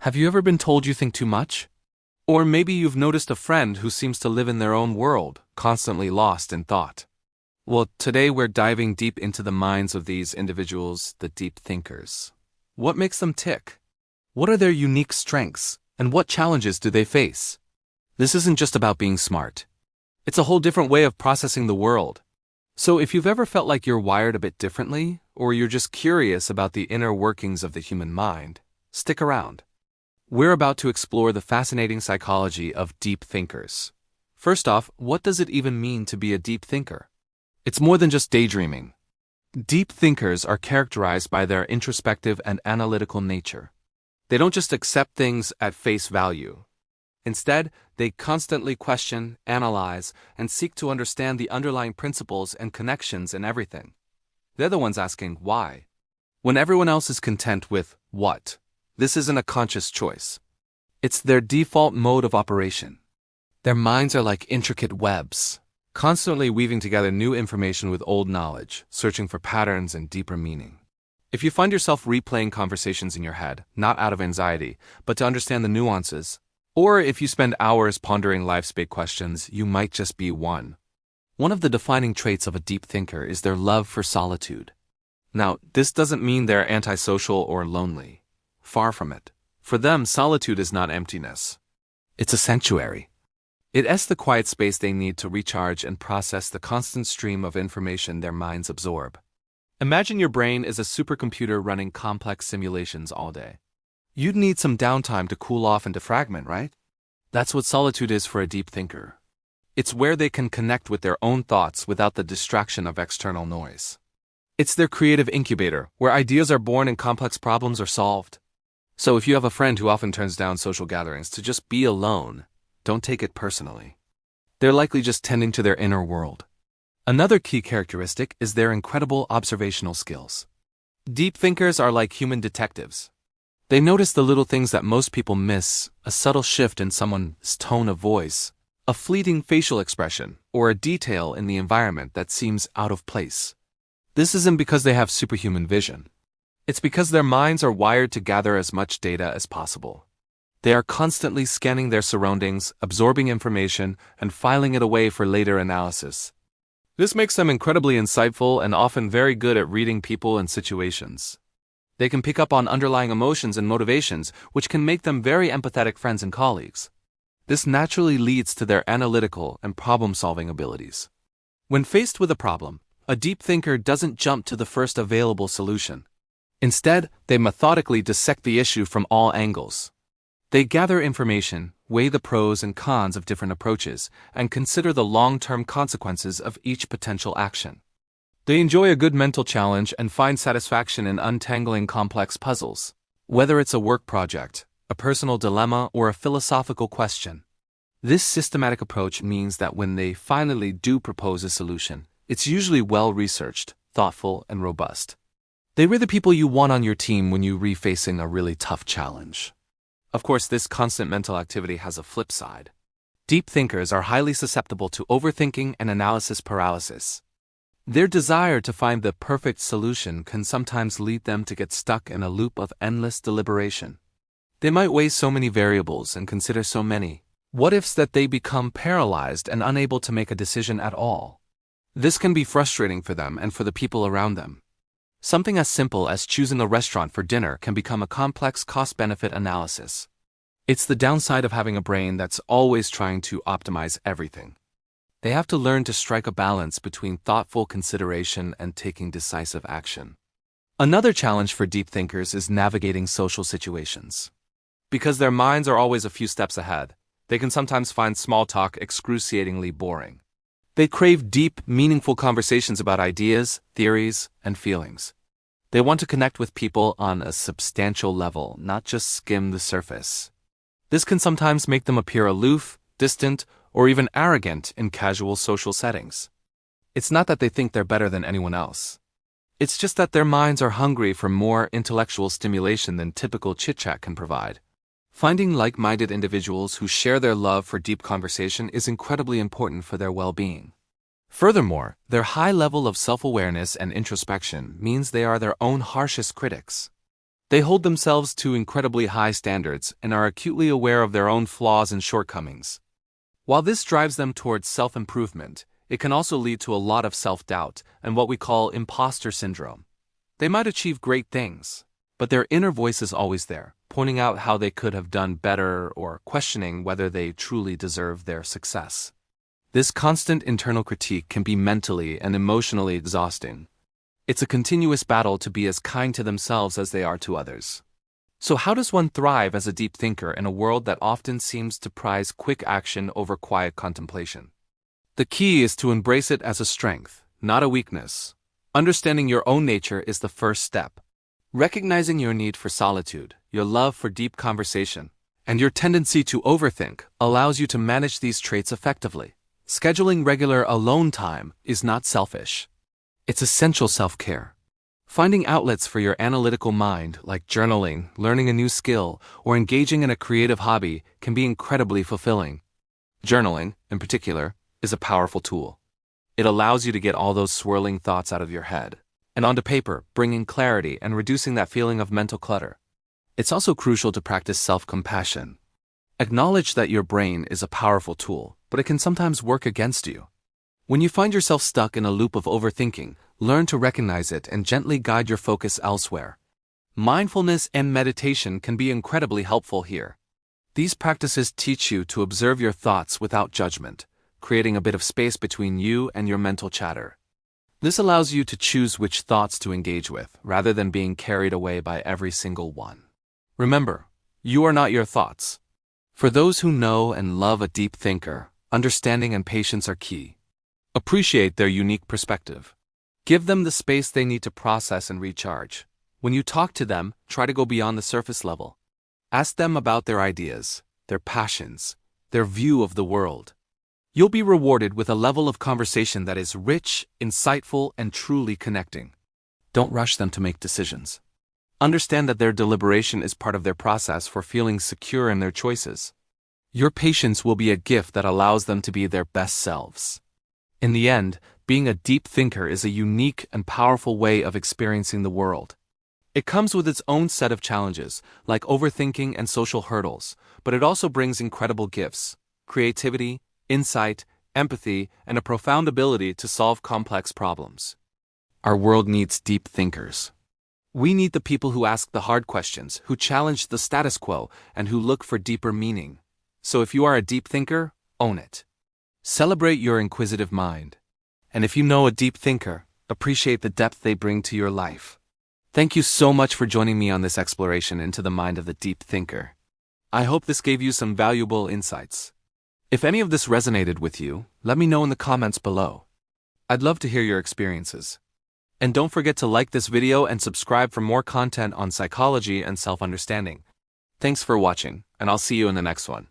Have you ever been told you think too much? Or maybe you've noticed a friend who seems to live in their own world, constantly lost in thought. Well, today we're diving deep into the minds of these individuals, the deep thinkers. What makes them tick? What are their unique strengths, and what challenges do they face? This isn't just about being smart. It's a whole different way of processing the world. So if you've ever felt like you're wired a bit differently, or you're just curious about the inner workings of the human mind, stick around. We're about to explore the fascinating psychology of deep thinkers. First off, what does it even mean to be a deep thinker? It's more than just daydreaming. Deep thinkers are characterized by their introspective and analytical nature. They don't just accept things at face value. Instead, they constantly question, analyze, and seek to understand the underlying principles and connections in everything. They're the ones asking why. When everyone else is content with what, this isn't a conscious choice. It's their default mode of operation. Their minds are like intricate webs, constantly weaving together new information with old knowledge, searching for patterns and deeper meaning. If you find yourself replaying conversations in your head, not out of anxiety, but to understand the nuances, or if you spend hours pondering life's big questions, you might just be one. One of the defining traits of a deep thinker is their love for solitude. Now, this doesn't mean they're antisocial or lonely. Far from it. For them, solitude is not emptiness. It's a sanctuary. It's the quiet space they need to recharge and process the constant stream of information their minds absorb. Imagine your brain is a supercomputer running complex simulations all day. You'd need some downtime to cool off and defragment, right? That's what solitude is for a deep thinker. It's where they can connect with their own thoughts without the distraction of external noise. It's their creative incubator, where ideas are born and complex problems are solved. So if you have a friend who often turns down social gatherings to just be alone, don't take it personally. They're likely just tending to their inner world. Another key characteristic is their incredible observational skills. Deep thinkers are like human detectives. They notice the little things that most people miss, a subtle shift in someone's tone of voice, a fleeting facial expression, or a detail in the environment that seems out of place. This isn't because they have superhuman vision. It's because their minds are wired to gather as much data as possible. They are constantly scanning their surroundings, absorbing information, and filing it away for later analysis. This makes them incredibly insightful and often very good at reading people and situations. They can pick up on underlying emotions and motivations, which can make them very empathetic friends and colleagues. This naturally leads to their analytical and problem-solving abilities. When faced with a problem, a deep thinker doesn't jump to the first available solution. Instead, they methodically dissect the issue from all angles. They gather information, weigh the pros and cons of different approaches, and consider the long-term consequences of each potential action. They enjoy a good mental challenge and find satisfaction in untangling complex puzzles. Whether it's a work project, a personal dilemma, or a philosophical question. This systematic approach means that when they finally do propose a solution, it's usually well-researched, thoughtful, and robust. They're the people you want on your team when you're facing a really tough challenge. Of course, this constant mental activity has a flip side. Deep thinkers are highly susceptible to overthinking and analysis paralysis. Their desire to find the perfect solution can sometimes lead them to get stuck in a loop of endless deliberation. They might weigh so many variables and consider so many what-ifs that they become paralyzed and unable to make a decision at all. This can be frustrating for them and for the people around them. Something as simple as choosing a restaurant for dinner can become a complex cost-benefit analysis. It's the downside of having a brain that's always trying to optimize everything. They have to learn to strike a balance between thoughtful consideration and taking decisive action. Another challenge for deep thinkers is navigating social situations. Because their minds are always a few steps ahead, they can sometimes find small talk excruciatingly boring. They crave deep, meaningful conversations about ideas, theories, and feelings. They want to connect with people on a substantial level, not just skim the surface. This can sometimes make them appear aloof, distant, or even arrogant in casual social settings. It's not that they think they're better than anyone else. It's just that their minds are hungry for more intellectual stimulation than typical chit-chat can provide. Finding like-minded individuals who share their love for deep conversation is incredibly important for their well-being. Furthermore, their high level of self-awareness and introspection means they are their own harshest critics. They hold themselves to incredibly high standards and are acutely aware of their own flaws and shortcomings. While this drives them towards self-improvement, it can also lead to a lot of self-doubt and what we call imposter syndrome. They might achieve great things, but their inner voice is always there, pointing out how they could have done better or questioning whether they truly deserve their success. This constant internal critique can be mentally and emotionally exhausting. It's a continuous battle to be as kind to themselves as they are to others. So how does one thrive as a deep thinker in a world that often seems to prize quick action over quiet contemplation? The key is to embrace it as a strength, not a weakness. Understanding your own nature is the first step. Recognizing your need for solitude, your love for deep conversation, and your tendency to overthink allows you to manage these traits effectively. Scheduling regular alone time is not selfish. It's essential self-care. Finding outlets for your analytical mind, like journaling, learning a new skill, or engaging in a creative hobby, can be incredibly fulfilling. Journaling, in particular, is a powerful tool. It allows you to get all those swirling thoughts out of your head and onto paper, bringing clarity and reducing that feeling of mental clutter. It's also crucial to practice self-compassion. Acknowledge that your brain is a powerful tool, but it can sometimes work against you. When you find yourself stuck in a loop of overthinking, learn to recognize it and gently guide your focus elsewhere. Mindfulness and meditation can be incredibly helpful here. These practices teach you to observe your thoughts without judgment, creating a bit of space between you and your mental chatter. This allows you to choose which thoughts to engage with, rather than being carried away by every single one. Remember, you are not your thoughts. For those who know and love a deep thinker, understanding and patience are key. Appreciate their unique perspective. Give them the space they need to process and recharge. When you talk to them, try to go beyond the surface level. Ask them about their ideas, their passions, their view of the world. You'll be rewarded with a level of conversation that is rich, insightful, and truly connecting. Don't rush them to make decisions. Understand that their deliberation is part of their process for feeling secure in their choices. Your patience will be a gift that allows them to be their best selves. In the end, being a deep thinker is a unique and powerful way of experiencing the world. It comes with its own set of challenges, like overthinking and social hurdles, but it also brings incredible gifts: creativity, insight, empathy, and a profound ability to solve complex problems. Our world needs deep thinkers. We need the people who ask the hard questions, who challenge the status quo, and who look for deeper meaning. So if you are a deep thinker, own it. Celebrate your inquisitive mind. And if you know a deep thinker, appreciate the depth they bring to your life. Thank you so much for joining me on this exploration into the mind of the deep thinker. I hope this gave you some valuable insights. If any of this resonated with you, let me know in the comments below. I'd love to hear your experiences. And don't forget to like this video and subscribe for more content on psychology and self-understanding. Thanks for watching, and I'll see you in the next one.